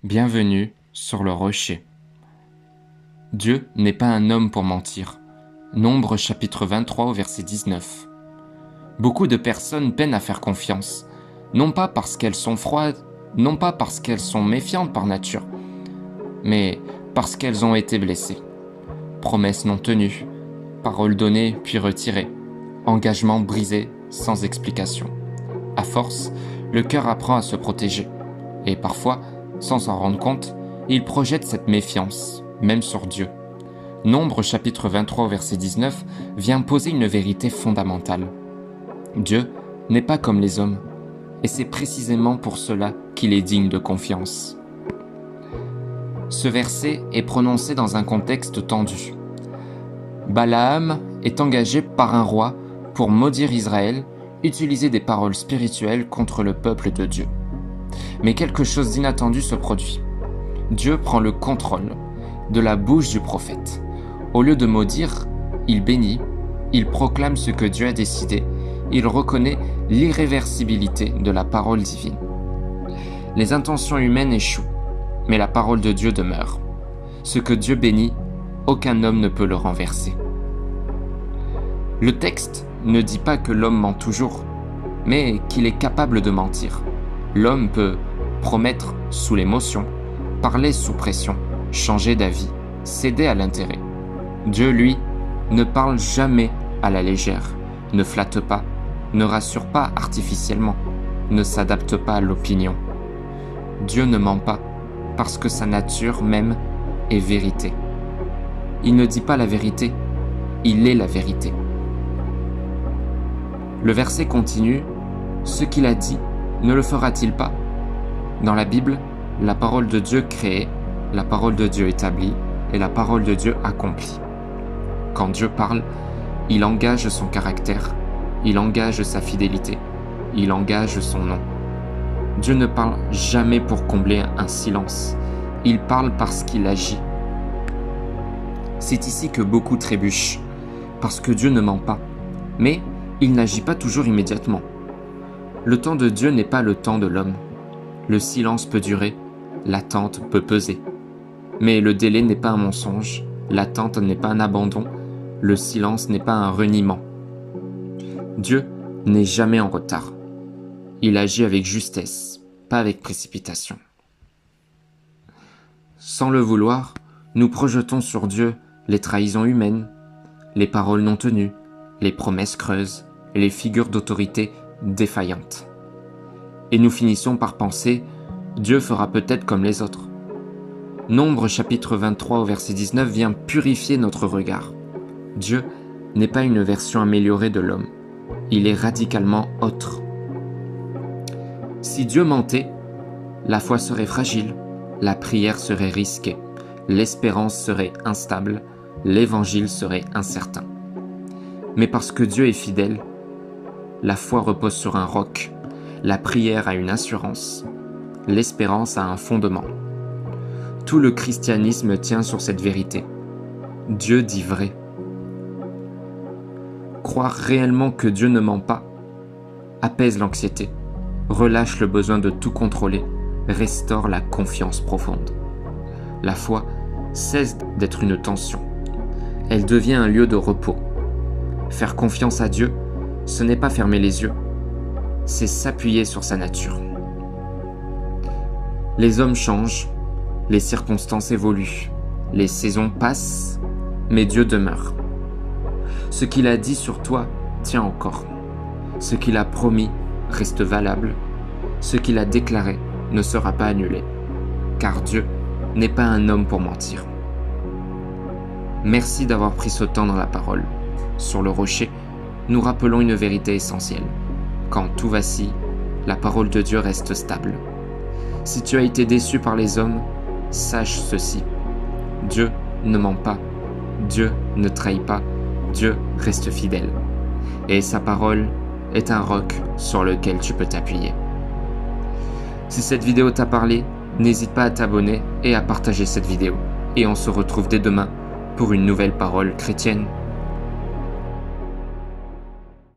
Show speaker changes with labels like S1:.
S1: Bienvenue sur le rocher. Dieu n'est pas un homme pour mentir. Nombre chapitre 23 au verset 19. Beaucoup de personnes peinent à faire confiance, non pas parce qu'elles sont froides, non pas parce qu'elles sont méfiantes par nature, mais parce qu'elles ont été blessées. Promesses non tenues, paroles données puis retirées, engagements brisés sans explication. À force, le cœur apprend à se protéger, et parfois, sans s'en rendre compte, il projette cette méfiance, même sur Dieu. Nombre chapitre 23 verset 19 vient poser une vérité fondamentale. Dieu n'est pas comme les hommes, et c'est précisément pour cela qu'il est digne de confiance. Ce verset est prononcé dans un contexte tendu. Balaam est engagé par un roi pour maudire Israël, utiliser des paroles spirituelles contre le peuple de Dieu. Mais quelque chose d'inattendu se produit. Dieu prend le contrôle de la bouche du prophète. Au lieu de maudire, il bénit, il proclame ce que Dieu a décidé, il reconnaît l'irréversibilité de la parole divine. Les intentions humaines échouent, mais la parole de Dieu demeure. Ce que Dieu bénit, aucun homme ne peut le renverser. Le texte ne dit pas que l'homme ment toujours, mais qu'il est capable de mentir. L'homme peut promettre sous l'émotion, parler sous pression, changer d'avis, céder à l'intérêt. Dieu, lui, ne parle jamais à la légère, ne flatte pas, ne rassure pas artificiellement, ne s'adapte pas à l'opinion. Dieu ne ment pas, parce que sa nature même est vérité. Il ne dit pas la vérité, il est la vérité. Le verset continue, « Ce qu'il a dit, ne le fera-t-il pas ?» Dans la Bible, la parole de Dieu créée, la parole de Dieu établie et la parole de Dieu accomplie. Quand Dieu parle, il engage son caractère, il engage sa fidélité, il engage son nom. Dieu ne parle jamais pour combler un silence, il parle parce qu'il agit. C'est ici que beaucoup trébuchent, parce que Dieu ne ment pas, mais il n'agit pas toujours immédiatement. Le temps de Dieu n'est pas le temps de l'homme. Le silence peut durer, l'attente peut peser. Mais le délai n'est pas un mensonge, l'attente n'est pas un abandon, le silence n'est pas un reniement. Dieu n'est jamais en retard. Il agit avec justesse, pas avec précipitation. Sans le vouloir, nous projetons sur Dieu les trahisons humaines, les paroles non tenues, les promesses creuses et les figures d'autorité défaillantes. Et nous finissons par penser « Dieu fera peut-être comme les autres ». Nombre chapitre 23 au verset 19 vient purifier notre regard. Dieu n'est pas une version améliorée de l'homme, il est radicalement autre. Si Dieu mentait, la foi serait fragile, la prière serait risquée, l'espérance serait instable, l'évangile serait incertain. Mais parce que Dieu est fidèle, la foi repose sur un roc, la prière a une assurance, l'espérance a un fondement. Tout le christianisme tient sur cette vérité. Dieu dit vrai. Croire réellement que Dieu ne ment pas apaise l'anxiété, relâche le besoin de tout contrôler, restaure la confiance profonde. La foi cesse d'être une tension. Elle devient un lieu de repos. Faire confiance à Dieu, ce n'est pas fermer les yeux, c'est s'appuyer sur sa nature. Les hommes changent, les circonstances évoluent, les saisons passent, mais Dieu demeure. Ce qu'il a dit sur toi tient encore. Ce qu'il a promis reste valable. Ce qu'il a déclaré ne sera pas annulé, car Dieu n'est pas un homme pour mentir. Merci d'avoir pris ce temps dans la parole. Sur le rocher, nous rappelons une vérité essentielle. Quand tout vacille, la parole de Dieu reste stable. Si tu as été déçu par les hommes, sache ceci. Dieu ne ment pas, Dieu ne trahit pas, Dieu reste fidèle. Et sa parole est un roc sur lequel tu peux t'appuyer. Si cette vidéo t'a parlé, n'hésite pas à t'abonner et à partager cette vidéo. Et on se retrouve dès demain pour une nouvelle parole chrétienne.